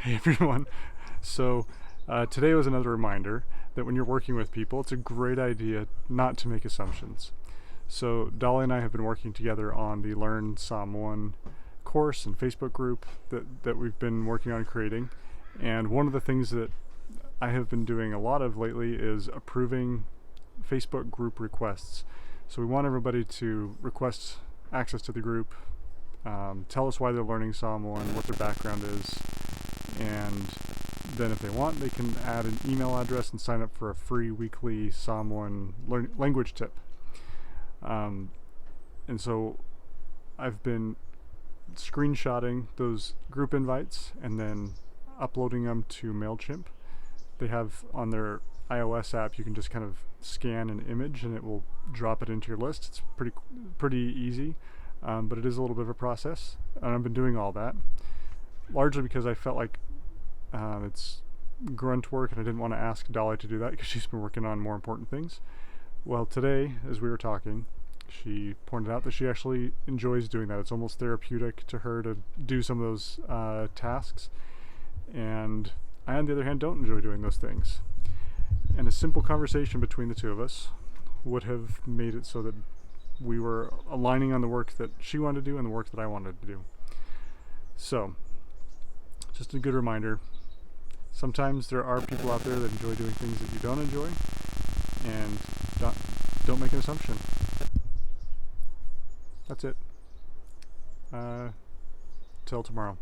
Hey everyone. So today was another reminder that when you're working with people, it's a great idea not to make assumptions. So Dolly and I have been working together on the Learn Psalm 1 course and Facebook group that we've been working on creating. And one of the things that I have been doing a lot of lately is approving Facebook group requests. So we want everybody to request access to the group, tell us why they're learning Psalm 1, what their background is, and then if they want, they can add an email address and sign up for a free weekly Psalm 1 language tip. And so I've been screenshotting those group invites and then uploading them to MailChimp. They have on their iOS app, you can just kind of scan an image and it will drop it into your list. It's pretty easy, but it is a little bit of a process, and I've been doing all that largely because I felt like it's grunt work and I didn't want to ask Dolly to do that because she's been working on more important things. Well, today, as we were talking, she pointed out that she actually enjoys doing that. It's almost therapeutic to her to do some of those tasks, and I, on the other hand, don't enjoy doing those things. And a simple conversation between the two of us would have made it so that we were aligning on the work that she wanted to do and the work that I wanted to do. So, just a good reminder, sometimes there are people out there that enjoy doing things that you don't enjoy, and don't make an assumption. That's it. Till tomorrow.